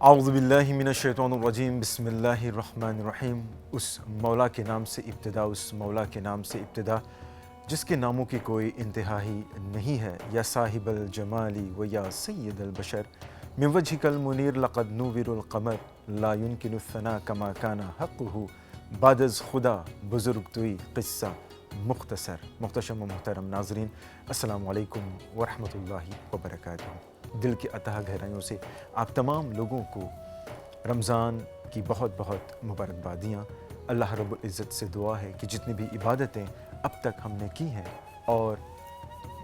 اعوذ باللہ من الشیطان الرجیم، بسم اللہ الرحمن الرحیم۔ اس مولا کے نام سے ابتدا، اس مولا کے نام سے ابتدا جس کے ناموں کی کوئی انتہا ہی نہیں ہے۔ یا صاحب الجمالی و یا سید البشر، من وجہک المنیر لقد نور القمر، لا يمکن الثناء کما کان حقہ، بعد از خدا بزرگ توئی قصہ مختصر۔ محتشم و محترم ناظرین، السلام علیکم ورحمۃ اللہ وبرکاتہ۔ دل کی اتھاہ گہرائیوں سے آپ تمام لوگوں کو رمضان کی بہت بہت مبارکبادیاں۔ اللہ رب العزت سے دعا ہے کہ جتنی بھی عبادتیں اب تک ہم نے کی ہیں اور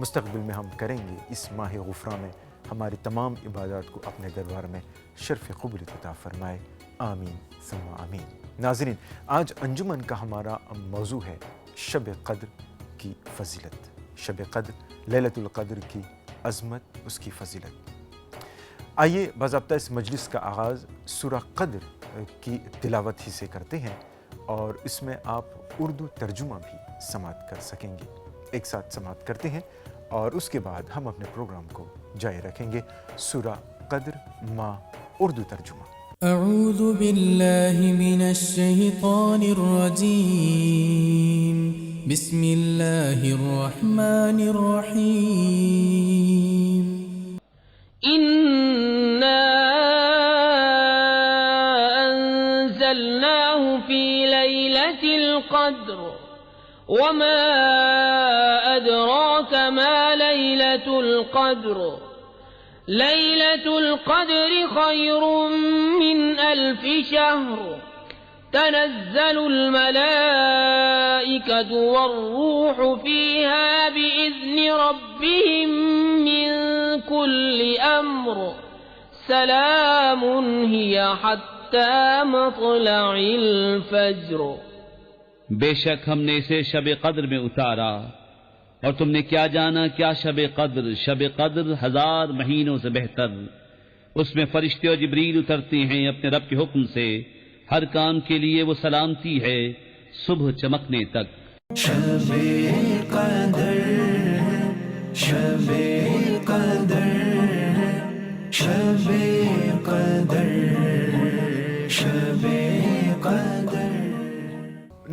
مستقبل میں ہم کریں گے، اس ماہ غفران میں ہماری تمام عبادات کو اپنے دربار میں شرف قبولیت عطا فرمائے، آمین ثم آمین۔ ناظرین، آج انجمن کا ہمارا موضوع ہے شب قدر کی فضیلت۔ شب قدر، لیلۃ القدر کی عظمت، اس کی فضیلت۔ آئیے باضابطہ اس مجلس کا آغاز سورہ قدر کی تلاوت ہی سے کرتے ہیں، اور اس میں آپ اردو ترجمہ بھی سماعت کر سکیں گے۔ ایک ساتھ سماعت کرتے ہیں اور اس کے بعد ہم اپنے پروگرام کو جاری رکھیں گے۔ سورہ قدر ما اردو ترجمہ۔ اعوذ باللہ من الشیطان الرجیم، بسم اللہ الرحمن الرحیم۔ إنا أنزلناه في ليلة القدر وما أدراك ما ليلة القدر ليلة القدر خير من 1000 شهر تنزل الملائكة والروح فيها بإذن ربهم من كل أمر سلام هي حتى مطلع الفجر۔ بے شک ہم نے اسے شب قدر میں اتارا، اور تم نے کیا جانا کیا شب قدر؟ شب قدر 1000 مہینوں سے بہتر۔ اس میں فرشتے اور جبریل اترتے ہیں اپنے رب کے حکم سے، ہر کام کے لیے وہ سلامتی ہے صبح چمکنے تک۔ شب قدر، شب قدر، شب قدر، شب قدر۔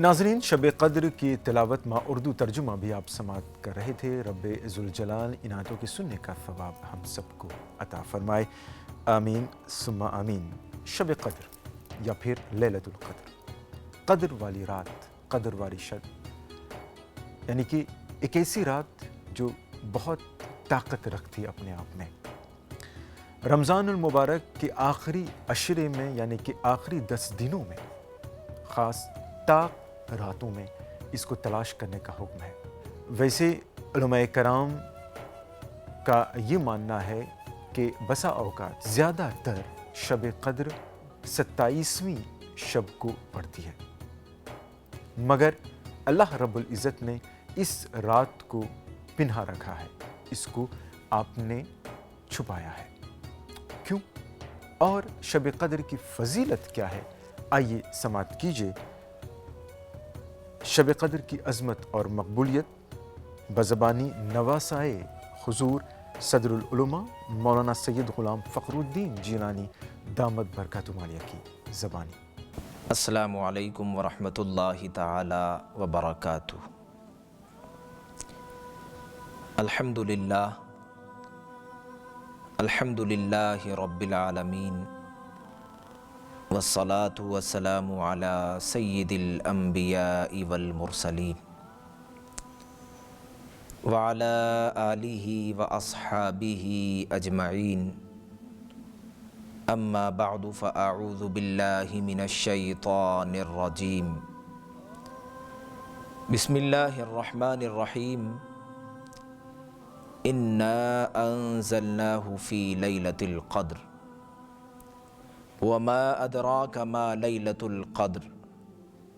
ناظرین، شب قدر کی تلاوت ما اردو ترجمہ بھی آپ سماعت کر رہے تھے۔ رب ذوالجلال عنایتوں کے سننے کا ثواب ہم سب کو عطا فرمائے، آمین ثم آمین۔ شب قدر یا پھر لیلۃ القدر، قدر والی رات، قدر والی شب، یعنی کہ ایک ایسی رات جو بہت طاقت رکھتی ہے اپنے آپ میں۔ رمضان المبارک کے آخری عشرے میں، یعنی کہ آخری 10 دنوں میں، خاص طاق راتوں میں اس کو تلاش کرنے کا حکم ہے۔ ویسے علماء کرام کا یہ ماننا ہے کہ بسا اوقات زیادہ تر شب قدر 27ویں شب کو پڑتی ہے، مگر اللہ رب العزت نے اس رات کو پنہا رکھا ہے، اس کو آپ نے چھپایا ہے۔ کیوں اور شب قدر کی فضیلت کیا ہے؟ آئیے سماعت کیجئے۔ شب قدر کی عظمت اور مقبولیت بزبانی نواسائے حضور صدر العلماء مولانا سید غلام فخر الدین جیلانی دامت برکاتہم عالیہ کی زبانی۔ السلام علیکم ورحمۃ اللہ تعالی وبرکاتہ۔ الحمد للہ، الحمد للہ رب العالمین، والصلاة والسلام علی سید الانبیاء والمرسلین، وعلی آلہ واصحابہ اجمعین، اما بعد فاعوذ باللہ من الشیطان الرجیم، بسم اللہ الرحمن الرحیم۔ انا انزلناہ فی لیلۃ القدر وما ادراک ما لیلۃ القدر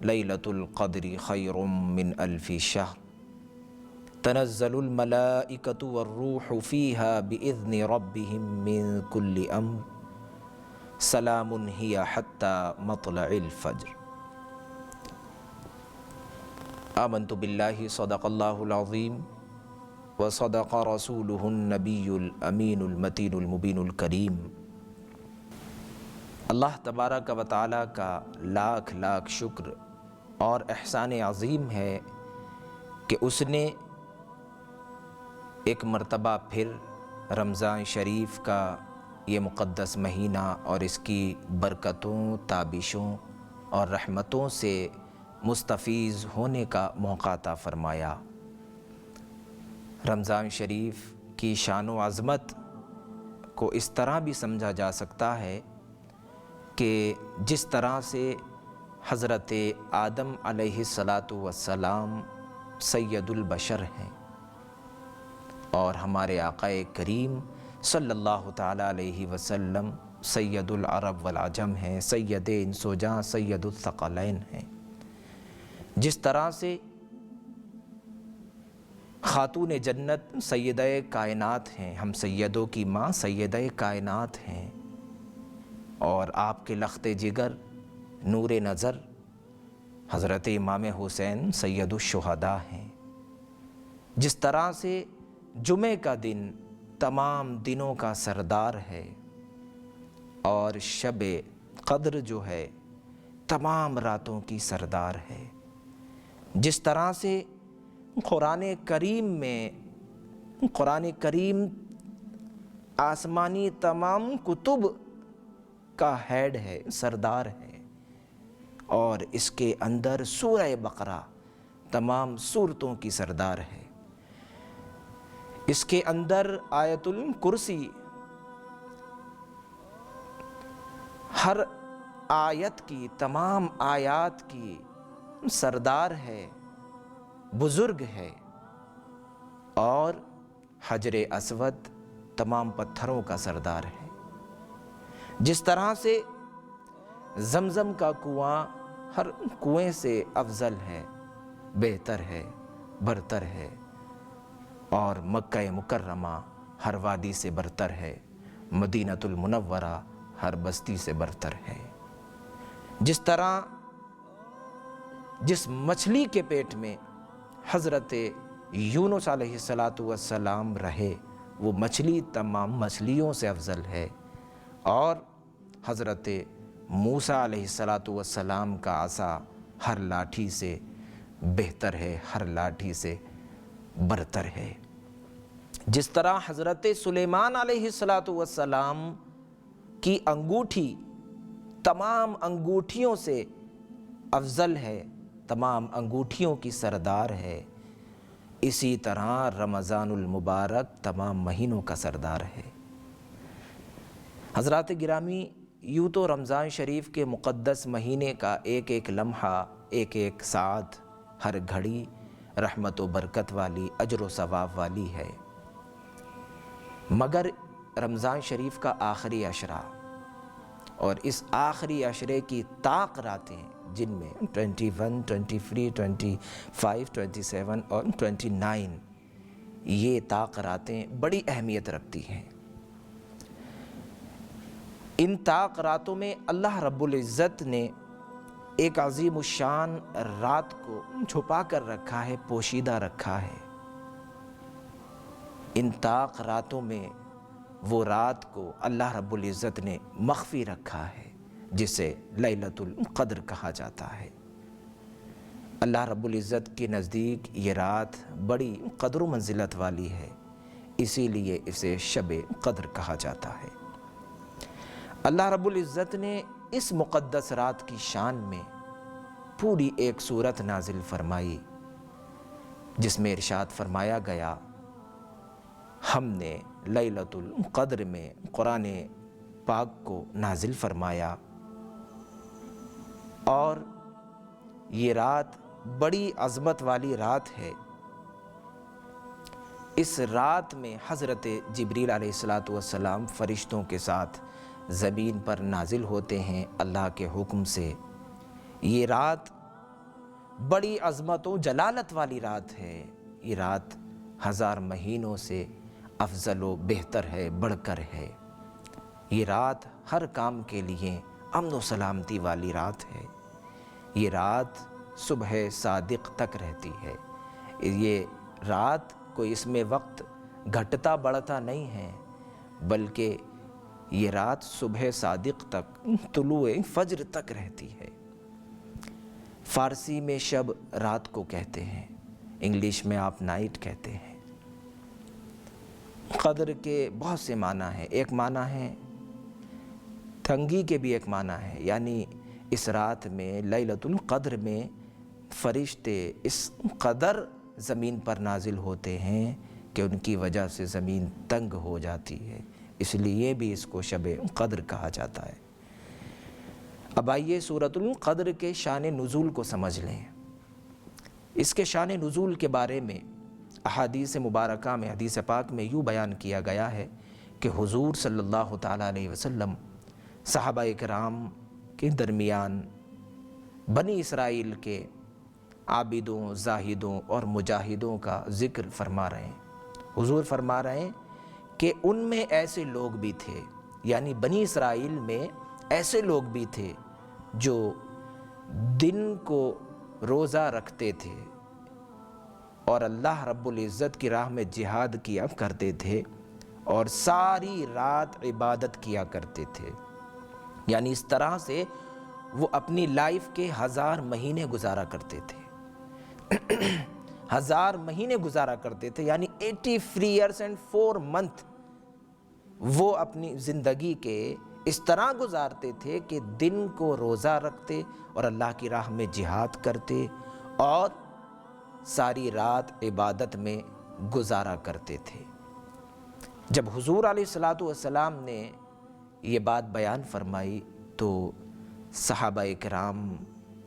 لیلۃ القدر خیر من 1000 شہر تنزل الملائکۃ والروح فیہا بإذن ربہم من کل امر سلام ہی حتی مطلع الفجر۔ آمنت باللہ صدق اللہ العظیم وصدق رسولہ النبی الامین المتین المبین الکریم۔ اللہ تبارک و تعالیٰ کا لاکھ لاکھ شکر اور احسان عظیم ہے کہ اس نے ایک مرتبہ پھر رمضان شریف کا یہ مقدس مہینہ اور اس کی برکتوں، تابشوں اور رحمتوں سے مستفیض ہونے کا موقع عطا فرمایا۔ رمضان شریف کی شان و عظمت کو اس طرح بھی سمجھا جا سکتا ہے کہ جس طرح سے حضرت آدم علیہ السلام سید البشر ہیں اور ہمارے آقا کریم صلی اللہ تعالیٰ علیہ وسلم سید العرب والعجم ہیں، سید انس و جاں، سید الثقلین ہیں، جس طرح سے خاتون جنت سیدہ کائنات ہیں، ہم سیدوں کی ماں سیدہ کائنات ہیں، اور آپ کے لخت جگر نور نظر حضرت امام حسین سید الشہداء ہیں، جس طرح سے جمعہ کا دن تمام دنوں کا سردار ہے اور شب قدر جو ہے تمام راتوں کی سردار ہے، جس طرح سے قرآن کریم آسمانی تمام کتب کا ہیڈ ہے، سردار ہے، اور اس کے اندر سورہ بقرہ تمام سورتوں کی سردار ہے، اس کے اندر آیت الکرسی ہر آیت کی، تمام آیات کی سردار ہے، بزرگ ہے، اور حجر اسود تمام پتھروں کا سردار ہے، جس طرح سے زمزم کا کنواں ہر کنویں سے افضل ہے، بہتر ہے، برتر ہے، اور مکہ مکرمہ ہر وادی سے برتر ہے، مدینۃ المنورہ ہر بستی سے برتر ہے، جس طرح جس مچھلی کے پیٹ میں حضرت یونس علیہ السلام رہے وہ مچھلی تمام مچھلیوں سے افضل ہے، اور حضرت موسیٰ علیہ السلام کا عصا ہر لاٹھی سے بہتر ہے، ہر لاٹھی سے برتر ہے، جس طرح حضرت سلیمان علیہ السلام کی انگوٹھی تمام انگوٹھیوں سے افضل ہے، تمام انگوٹھیوں کی سردار ہے، اسی طرح رمضان المبارک تمام مہینوں کا سردار ہے۔ حضرات گرامی، یوں تو رمضان شریف کے مقدس مہینے کا ایک ایک لمحہ، ایک ایک ساعت، ہر گھڑی رحمت و برکت والی، اجر و ثواب والی ہے، مگر رمضان شریف کا آخری عشرہ اور اس آخری عشرے کی طاق راتیں جن میں 21، 23، 25، 27 اور 29 یہ طاق راتیں بڑی اہمیت رکھتی ہیں۔ ان طاق راتوں میں اللہ رب العزت نے ایک عظیم الشان رات کو چھپا کر رکھا ہے، پوشیدہ رکھا ہے۔ ان طاق راتوں میں وہ رات کو اللہ رب العزت نے مخفی رکھا ہے جسے لیلۃ القدر کہا جاتا ہے۔ اللہ رب العزت کے نزدیک یہ رات بڑی قدر و منزلت والی ہے، اسی لیے اسے شب قدر کہا جاتا ہے۔ اللہ رب العزت نے اس مقدس رات کی شان میں پوری ایک سورت نازل فرمائی، جس میں ارشاد فرمایا گیا، ہم نے لیلۃ القدر میں قرآن پاک کو نازل فرمایا، اور یہ رات بڑی عظمت والی رات ہے۔ اس رات میں حضرت جبریل علیہ السلام فرشتوں کے ساتھ زمین پر نازل ہوتے ہیں اللہ کے حکم سے۔ یہ رات بڑی عظمت و جلالت والی رات ہے، یہ رات 1000 مہینوں سے افضل و بہتر ہے، بڑھ کر ہے۔ یہ رات ہر کام کے لیے امن و سلامتی والی رات ہے۔ یہ رات صبح صادق تک رہتی ہے۔ یہ رات کوئی اس میں وقت گھٹتا بڑھتا نہیں ہے، بلکہ یہ رات صبح صادق تک، طلوع فجر تک رہتی ہے۔ فارسی میں شب رات کو کہتے ہیں، انگلش میں آپ نائٹ کہتے ہیں۔ قدر کے بہت سے معنی ہیں، ایک معنی ہے تنگی کے بھی ایک معنی ہے، یعنی اس رات میں لیلۃ القدر میں فرشتے اس قدر زمین پر نازل ہوتے ہیں کہ ان کی وجہ سے زمین تنگ ہو جاتی ہے، اس لیے بھی اس کو شب قدر کہا جاتا ہے۔ اب آئیے سورۃ القدر کے شان نزول کو سمجھ لیں۔ اس کے شان نزول کے بارے میں احادیث مبارکہ میں، حدیث پاک میں یوں بیان کیا گیا ہے کہ حضور صلی اللہ تعالیٰ علیہ وسلم صحابہ کرام کے درمیان بنی اسرائیل کے عابدوں، زاہدوں اور مجاہدوں کا ذکر فرما رہے ہیں۔ حضور فرما رہے ہیں کہ ان میں ایسے لوگ بھی تھے، یعنی بنی اسرائیل میں ایسے لوگ بھی تھے جو دن کو روزہ رکھتے تھے اور اللہ رب العزت کی راہ میں جہاد کیا کرتے تھے اور ساری رات عبادت کیا کرتے تھے، یعنی اس طرح سے وہ اپنی لائف کے 1000 مہینے گزارا کرتے تھے۔ 1000 مہینے گزارا کرتے تھے، یعنی 83 years and 4 months وہ اپنی زندگی کے اس طرح گزارتے تھے کہ دن کو روزہ رکھتے اور اللہ کی راہ میں جہاد کرتے اور ساری رات عبادت میں گزارا کرتے تھے۔ جب حضور علیہ الصلوۃ والسلام نے یہ بات بیان فرمائی تو صحابہ کرام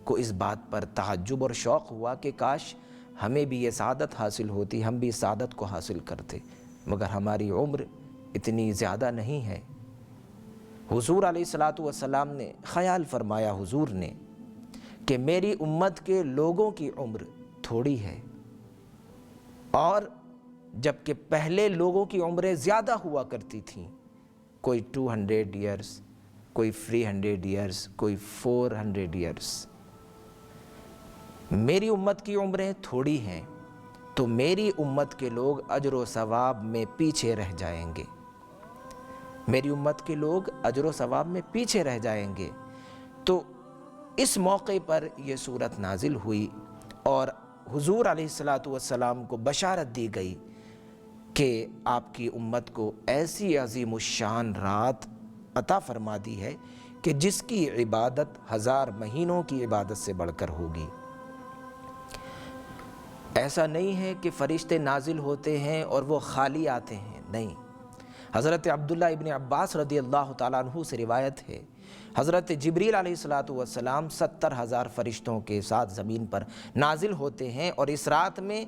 کو اس بات پر تعجب اور شوق ہوا کہ کاش ہمیں بھی یہ سعادت حاصل ہوتی، ہم بھی اس سعادت کو حاصل کرتے، مگر ہماری عمر اتنی زیادہ نہیں ہے۔ حضور علیہ الصلوۃ والسلام نے خیال فرمایا، حضور نے، کہ میری امت کے لوگوں کی عمر تھوڑی ہے، اور جبکہ پہلے لوگوں کی عمریں زیادہ ہوا کرتی تھیں، کوئی 200 years، کوئی 300 years، کوئی 400 years، میری امت کی عمریں تھوڑی ہیں تو میری امت کے لوگ اجر و ثواب میں پیچھے رہ جائیں گے، میری امت کے لوگ اجر و ثواب میں پیچھے رہ جائیں گے۔ تو اس موقع پر یہ صورت نازل ہوئی اور حضور علیہ الصلوۃ والسلام کو بشارت دی گئی کہ آپ کی امت کو ایسی عظیم الشان رات عطا فرما دی ہے کہ جس کی عبادت 1000 مہینوں کی عبادت سے بڑھ کر ہوگی۔ ایسا نہیں ہے کہ فرشتے نازل ہوتے ہیں اور وہ خالی آتے ہیں، نہیں۔ حضرت عبداللہ ابن عباس رضی اللہ تعالیٰ عنہ سے روایت ہے، حضرت جبریل علیہ الصلوۃ والسلام 70,000 فرشتوں کے ساتھ زمین پر نازل ہوتے ہیں اور اس رات میں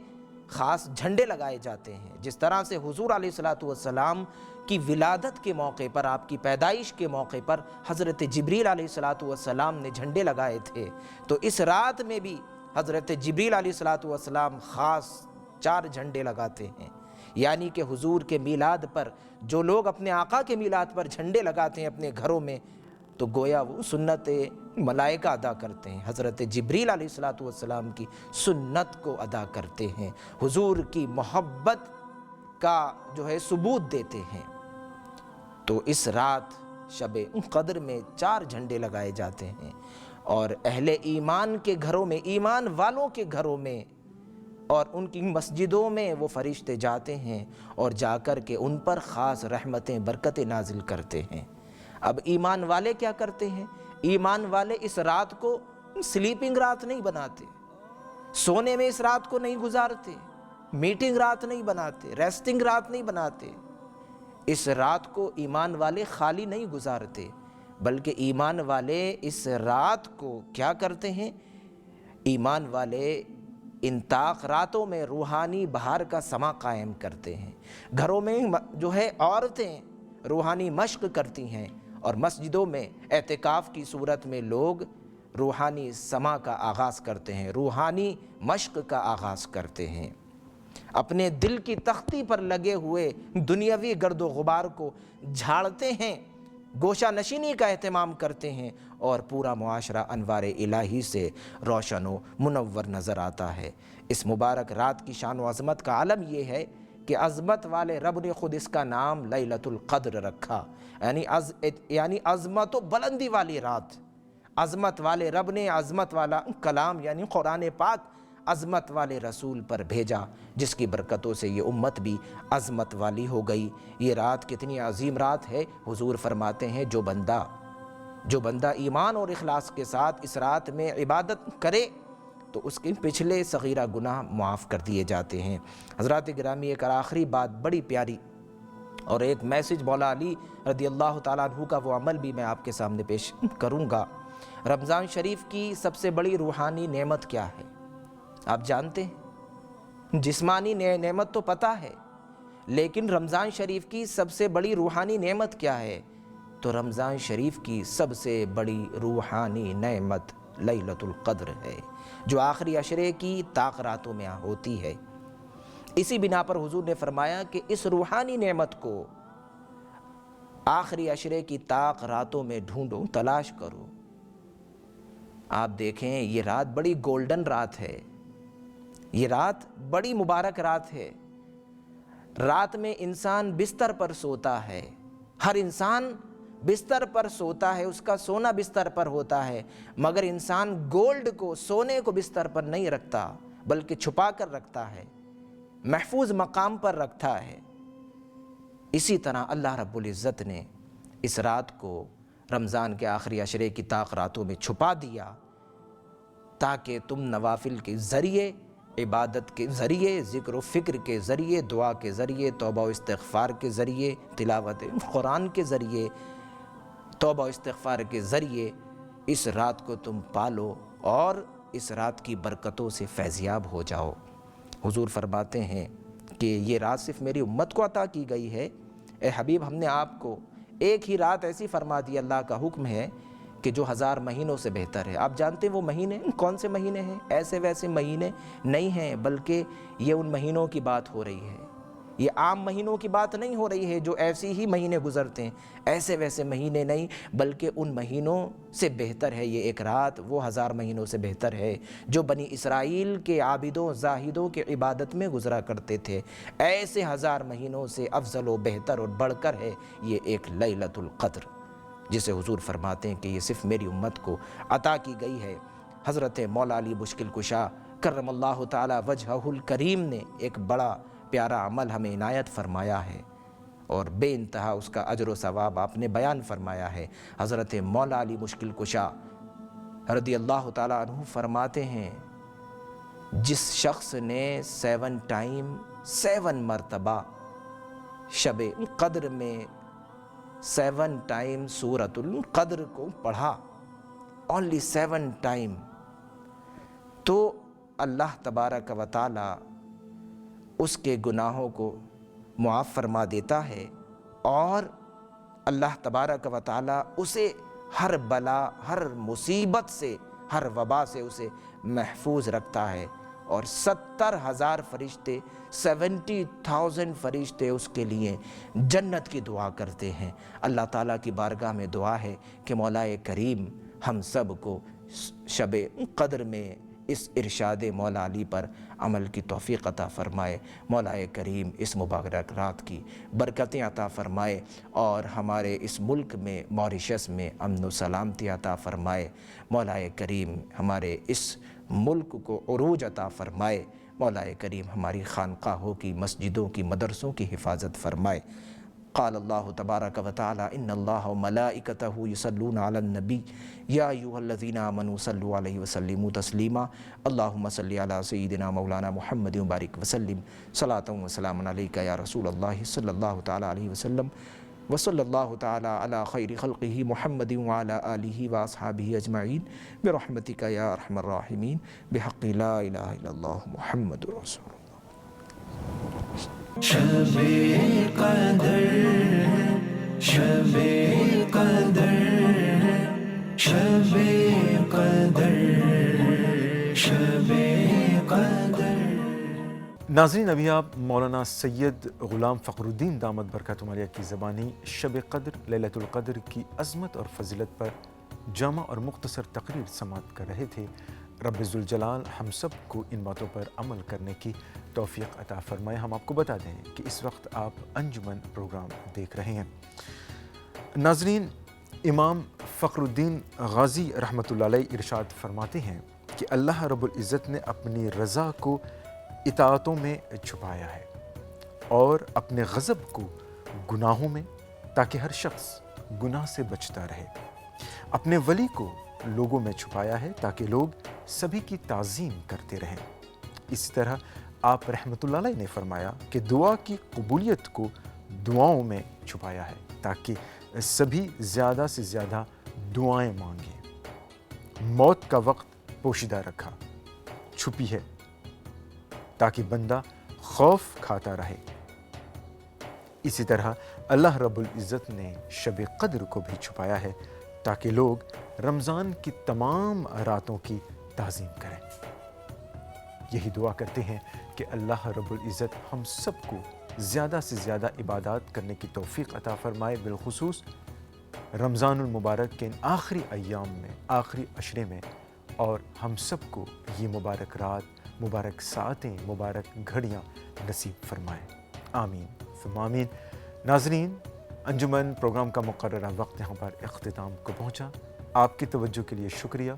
خاص جھنڈے لگائے جاتے ہیں۔ جس طرح سے حضور علیہ الصلوۃ والسلام کی ولادت کے موقع پر، آپ کی پیدائش کے موقع پر حضرت جبریل علیہ الصلوۃ والسلام نے جھنڈے لگائے تھے، تو اس رات میں بھی حضرت جبریل علیہ الصلوۃ والسلام خاص 4 جھنڈے لگاتے ہیں، یعنی کہ حضور کے میلاد پر جو لوگ اپنے آقا کے میلاد پر جھنڈے لگاتے ہیں اپنے گھروں میں، تو گویا وہ سنت ملائکہ ادا کرتے ہیں، حضرت جبریل علیہ الصلوۃ والسلام کی سنت کو ادا کرتے ہیں، حضور کی محبت کا جو ہے ثبوت دیتے ہیں۔ تو اس رات شب قدر میں 4 جھنڈے لگائے جاتے ہیں اور اہل ایمان کے گھروں میں، ایمان والوں کے گھروں میں اور ان کی مسجدوں میں وہ فرشتے جاتے ہیں اور جا کر کے ان پر خاص رحمتیں، برکتیں نازل کرتے ہیں۔ اب ایمان والے کیا کرتے ہیں؟ ایمان والے اس رات کو سلیپنگ رات نہیں بناتے، سونے میں اس رات کو نہیں گزارتے، میٹنگ رات نہیں بناتے، ریسٹنگ رات نہیں بناتے۔ اس رات کو ایمان والے خالی نہیں گزارتے، بلکہ ایمان والے اس رات کو کیا کرتے ہیں؟ ایمان والے ان طاق راتوں میں روحانی بہار کا سما قائم کرتے ہیں۔ گھروں میں جو ہے عورتیں روحانی مشق کرتی ہیں اور مسجدوں میں اعتکاف کی صورت میں لوگ روحانی سما کا آغاز کرتے ہیں، روحانی مشق کا آغاز کرتے ہیں، اپنے دل کی تختی پر لگے ہوئے دنیاوی گرد و غبار کو جھاڑتے ہیں، گوشہ نشینی کا اہتمام کرتے ہیں اور پورا معاشرہ انوار الہی سے روشن و منور نظر آتا ہے۔ اس مبارک رات کی شان و عظمت کا عالم یہ ہے کہ عظمت والے رب نے خود اس کا نام لیلۃ القدر رکھا، یعنی عظمت و بلندی والی رات۔ عظمت والے رب نے عظمت والا کلام یعنی قرآن پاک عظمت والے رسول پر بھیجا، جس کی برکتوں سے یہ امت بھی عظمت والی ہو گئی۔ یہ رات کتنی عظیم رات ہے۔ حضور فرماتے ہیں جو بندہ ایمان اور اخلاص کے ساتھ اس رات میں عبادت کرے تو اس کے پچھلے صغیرہ گناہ معاف کر دیے جاتے ہیں۔ حضرات گرامی، ایک آخری بات بڑی پیاری اور ایک میسج مولا علی رضی اللہ تعالیٰ عنہ کا وہ عمل بھی میں آپ کے سامنے پیش کروں گا۔ رمضان شریف کی سب سے بڑی روحانی نعمت کیا ہے آپ جانتے ہیں؟ جسمانی نعمت تو پتہ ہے، لیکن رمضان شریف کی سب سے بڑی روحانی نعمت کیا ہے؟ تو رمضان شریف کی سب سے بڑی روحانی نعمت لیلۃ القدر ہے، جو آخری عشرے کی طاق راتوں میں ہوتی ہے۔ اسی بنا پر حضور نے فرمایا کہ اس روحانی نعمت کو آخری عشرے کی طاق راتوں میں ڈھونڈو، تلاش کرو۔ آپ دیکھیں یہ رات بڑی گولڈن رات ہے، یہ رات بڑی مبارک رات ہے۔ رات میں انسان بستر پر سوتا ہے، ہر انسان بستر پر سوتا ہے، اس کا سونا بستر پر ہوتا ہے، مگر انسان گولڈ کو، سونے کو بستر پر نہیں رکھتا، بلکہ چھپا کر رکھتا ہے، محفوظ مقام پر رکھتا ہے۔ اسی طرح اللہ رب العزت نے اس رات کو رمضان کے آخری عشرے کی طاق راتوں میں چھپا دیا، تاکہ تم نوافل کے ذریعے، عبادت کے ذریعے، ذکر و فکر کے ذریعے، دعا کے ذریعے، توبہ و استغفار کے ذریعے، تلاوت قرآن کے ذریعے، توبہ و استغفار کے ذریعے اس رات کو تم پالو اور اس رات کی برکتوں سے فیضیاب ہو جاؤ۔ حضور فرماتے ہیں کہ یہ رات صرف میری امت کو عطا کی گئی ہے۔ اے حبیب، ہم نے آپ کو ایک ہی رات ایسی فرما دی، اللہ کا حکم ہے کہ جو 1000 مہینوں سے بہتر ہے۔ آپ جانتے ہیں وہ مہینے کون سے مہینے ہیں؟ ایسے ویسے مہینے نہیں ہیں، بلکہ یہ ان مہینوں کی بات ہو رہی ہے۔ یہ عام مہینوں کی بات نہیں ہو رہی ہے جو ایسی ہی مہینے گزرتے ہیں، ایسے ویسے مہینے نہیں، بلکہ ان مہینوں سے بہتر ہے یہ ایک رات، وہ 1000 مہینوں سے بہتر ہے جو بنی اسرائیل کے عابدوں زاہدوں کے عبادت میں گزرا کرتے تھے۔ ایسے 1000 مہینوں سے افضل و بہتر اور بڑھ کر ہے یہ ایک لیلۃ القدر، جسے حضور فرماتے ہیں کہ یہ صرف میری امت کو عطا کی گئی ہے۔ حضرت مولا علی مشکل کشا کرم اللہ تعالی وجہہ الکریم نے ایک بڑا پیارا عمل ہمیں عنایت فرمایا ہے اور بے انتہا اس کا اجر و ثواب آپ نے بیان فرمایا ہے۔ حضرت مولا علی مشکل کشا رضی اللہ تعالیٰ عنہ فرماتے ہیں، جس شخص نے 7 مرتبہ شب قدر میں 7 ٹائم سورۃ القدر کو پڑھا، only 7 ٹائم، تو اللہ تبارک و تعالی اس کے گناہوں کو معاف فرما دیتا ہے اور اللہ تبارک و تعالی اسے ہر بلا، ہر مصیبت سے، ہر وبا سے اسے محفوظ رکھتا ہے، اور 70,000 فرشتے، 70,000 فرشتے اس کے لیے جنت کی دعا کرتے ہیں۔ اللہ تعالیٰ کی بارگاہ میں دعا ہے کہ مولا کریم ہم سب کو شب قدر میں اس ارشاد مولا علی پر عمل کی توفیق عطا فرمائے۔ مولا کریم اس مبارک رات کی برکتیں عطا فرمائے اور ہمارے اس ملک میں، موریشس میں امن و سلامتی عطا فرمائے۔ مولا کریم ہمارے اس ملک کو عروج عطا فرمائے۔ مولا کریم ہماری خانقاہوں کی، مسجدوں کی، مدرسوں کی حفاظت فرمائے۔ قال اللہ تبارک و تعالی ان اللہ وملائکتہ یصلون علی النبی یا ایھا الذین آمنوا صلوا علیہ وسلموا تسلیما اللہم صل علی سیدنا مولانا محمد وبارک وسلم صلاۃ و سلام علیک یا رسول اللہ صلی اللہ تعالی علیہ وسلم وصلی اللہ تعالی علی خیر خلقہ محمد وعلی آلہ واصحابہ اجمعین برحمتک یا ارحم الراحمین بحق لا الہ الا اللہ محمد رسول اللہ۔ شب قدر، شب قدر، شب قدر، شب قدر۔ ناظرین، ابھی آپ مولانا سید غلام فخر الدین دامت برکاتہ عالیہ کی زبانی شب قدر، لیلۃ القدر کی عظمت اور فضیلت پر جامع اور مختصر تقریر سماعت کر رہے تھے۔ رب ذوالجلال ہم سب کو ان باتوں پر عمل کرنے کی توفیق عطا فرمائے۔ ہم آپ کو بتا دیں کہ اس وقت آپ انجمن پروگرام دیکھ رہے ہیں۔ ناظرین، امام فخر الدین غازی رحمۃ اللہ علیہ ارشاد فرماتے ہیں کہ اللہ رب العزت نے اپنی رضا کو اطاعتوں میں چھپایا ہے اور اپنے غضب کو گناہوں میں، تاکہ ہر شخص گناہ سے بچتا رہے۔ اپنے ولی کو لوگوں میں چھپایا ہے تاکہ لوگ سبھی کی تعظیم کرتے رہیں۔ اسی طرح آپ رحمۃ اللہ علیہ نے فرمایا کہ دعا کی قبولیت کو دعاؤں میں چھپایا ہے تاکہ سبھی زیادہ سے زیادہ دعائیں مانگیں۔ موت کا وقت پوشیدہ رکھا، چھپی ہے تاکہ بندہ خوف کھاتا رہے۔ اسی طرح اللہ رب العزت نے شب قدر کو بھی چھپایا ہے تاکہ لوگ رمضان کی تمام راتوں کی تعظیم کریں۔ یہی دعا کرتے ہیں کہ اللہ رب العزت ہم سب کو زیادہ سے زیادہ عبادات کرنے کی توفیق عطا فرمائے، بالخصوص رمضان المبارک کے ان آخری ایام میں، آخری عشرے میں، اور ہم سب کو یہ مبارک رات، مبارک ساعتیں، مبارک گھڑیاں نصیب فرمائے۔ آمین ثم آمین۔ ناظرین، انجمن پروگرام کا مقررہ وقت یہاں پر اختتام کو پہنچا۔ آپ کی توجہ کے لیے شکریہ۔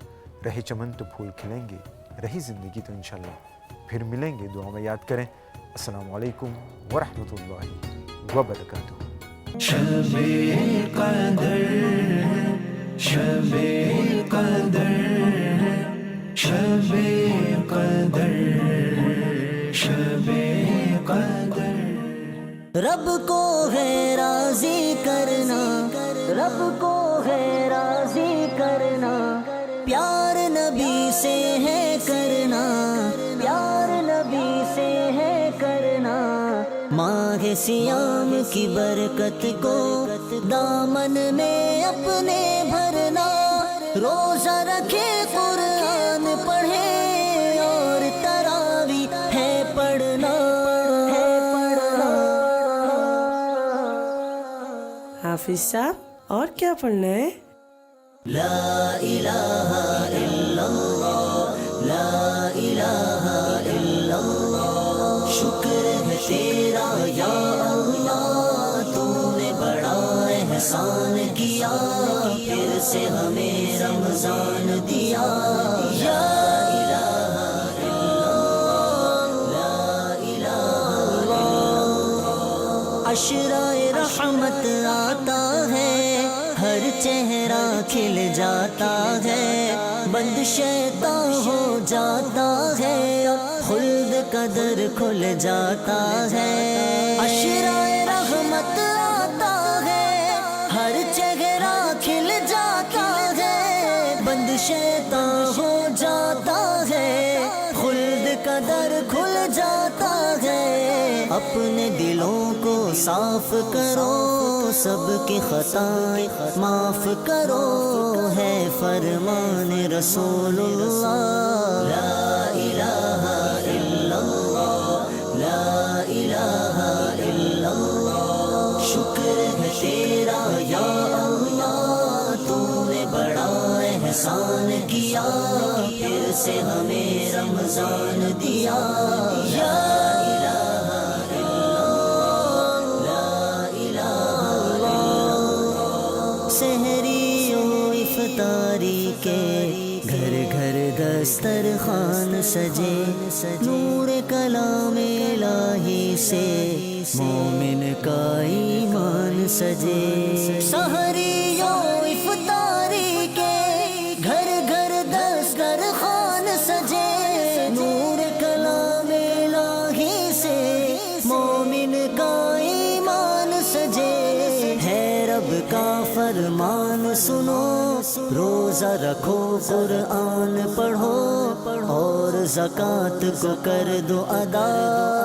رہے چمن تو پھول کھلیں گے، رہی زندگی تو انشاءاللہ پھر ملیں گے۔ دعا میں یاد کریں۔ السلام علیکم ورحمۃ اللہ وبرکاتہ۔ شب قدر، شب قدر، شب قدر، شب قدر۔ رب کو ہے راضی کرنا، رب کو ہے راضی کرنا، پیار نبی سے ہے کرنا، پیار نبی سے ہے کرنا۔ ماہ سیام کی برکت کو دامن میں اپنے بھرنا، روزہ رکھے، قرآن پڑھے اور تراوی ہے پڑھنا۔ حافظ صاحب، اور کیا پڑھنا ہے؟ لا الہ الا اللہ، لا الہ الا اللہ، شکر ہے تیرا یا اللہ، تو نے بڑا احسان کیا، پھر سے ہمیں رمضان دیا۔ یا الہ الا اللہ، لا الہ الا اللہ، عشرۂ رحمت آتا ہے، ہر چہرہ کھل جاتا ہے، بند شیطان ہو جاتا ہے، خلد کا در کھل جاتا ہے۔ عشرۂ رحمت آتا ہے، ہر چہرہ کھل جاتا ہے، بند شیطان ہو جاتا ہے، خلد کا در کھل جاتا ہے۔ اپنے دلوں کو صاف کرو، سب کی خطائیں معاف کرو، ہے فرمان رسول اللہ۔ لا الہ الا اللہ، لا الہ الا اللہ، شکر ہے تیرا یا اللہ، تو نے بڑا احسان کیا، پھر سے ہمیں رمضان دیا۔ یا افطاری کے گھر گھر دسترخوان سجے، نور کلام الہی سے مومن کا ایمان سجے۔ سحری و افطاری کے گھر گھر دسترخوان سجے، نور کلام الہی سے مومن کا ایمان سجے۔ ہے رب کا فرمان سنو، روزہ رکھو، قرآن پڑھو، اور زکوٰۃ کو کر دو ادا۔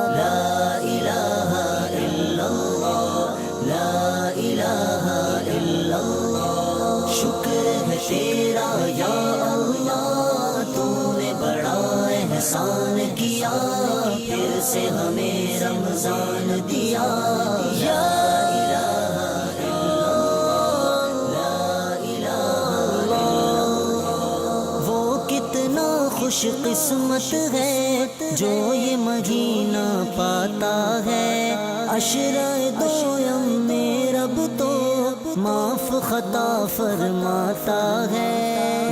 لا الہ الا اللہ، لا الہ الا اللہ، شکر ہے تیرا یا اللہ، تو نے بڑا احسان کیا، پھر سے ہمیں رمضان دیا۔ یا خوش خوش قسمت ہے جو یہ مہینہ پاتا ہے، عشرۂ دویم میں رب تو معاف خطا فرماتا ہے۔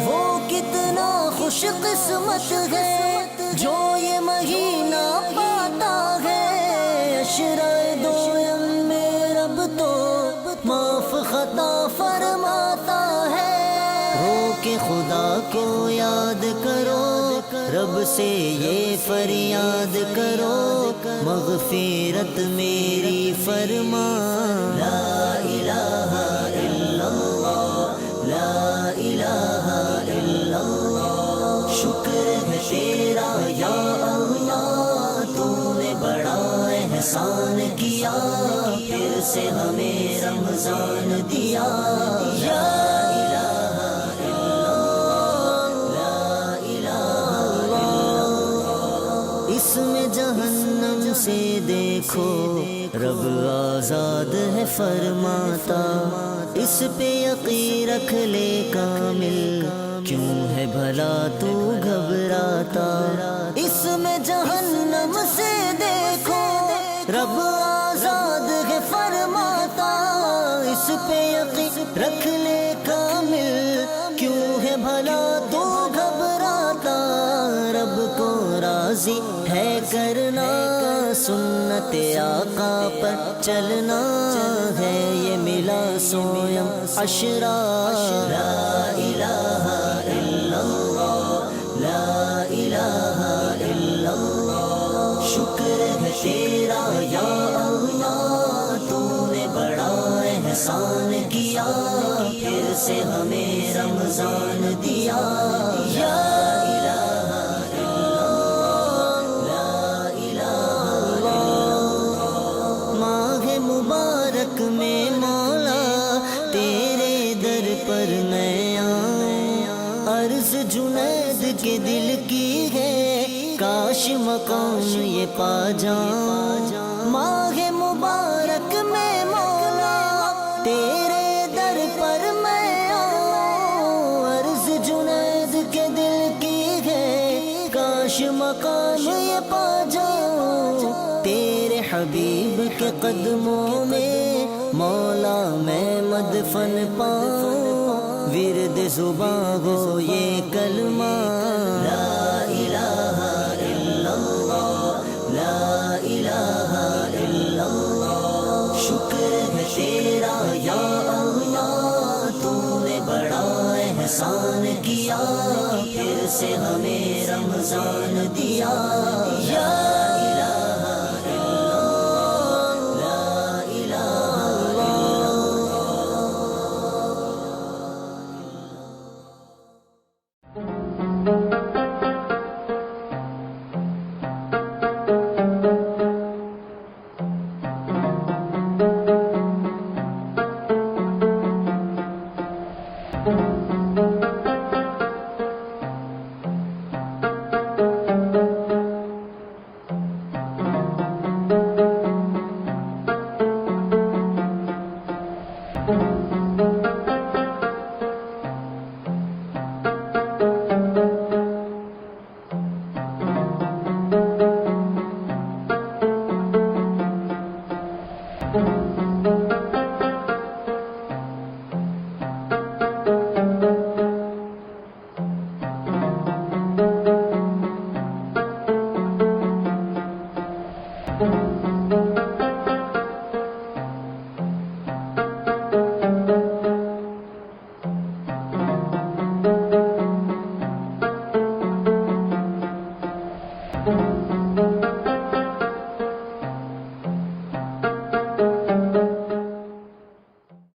وہ کتنا خوش قسمت ہے جو یہ مہینہ پاتا ہے، عشرۂ دویم میں رب تو معاف خطا فرماتا ہے۔ رو کے خدا کو یاد کرو، رب سے یہ فریاد کرو، مغفرت میری فرما۔ لا الہ الا اللہ، لا الہ الا اللہ، شکر ہے تیرا یا اللہ، تو نے بڑا احسان کیا، پھر سے ہمیں رمضان دیا۔ یا اس میں جہنم سے دیکھو رب آزاد ہے فرماتا، اس پہ یقین رکھ لے کامل، کیوں ہے بھلا تو گھبراتا۔ اس میں جہنم سے دیکھو رب آزاد ہے فرماتا، اس پہ یقین رکھ لے کامل، کیوں ہے بھلا تو گھبراتا۔ رب کو راضی ہے کرنا، سنت آقا پر چلنا ہے، یہ ملا سویم عشرہ۔ لا الہ الا اللہ، لا الہ الا اللہ، شکر ہے تیرا یا اللہ، تو نے بڑا احسان کیا، پھر سے ہمیں رمضان دیا۔ یا میں مولا تیرے در پر میں آؤں، عرض جنید کے دل کی ہے، کاش مقام یہ پا جاؤں۔ ماہ مبارک میں مولا تیرے در پر میں آؤں، عرض جنید کے دل کی ہے، کاش مقام یہ پا جاؤں۔ تیرے حبیب کے قدموں میں مولا میں مدفن پاؤں، ورد زباں ہو یہ کلمہ۔ لا الہ الا اللہ، لا الہ الا اللہ، شکر ہے تیرا یا اللہ، تو نے بڑا احسان کیا، پھر سے ہمیں رمضان دیا۔ یا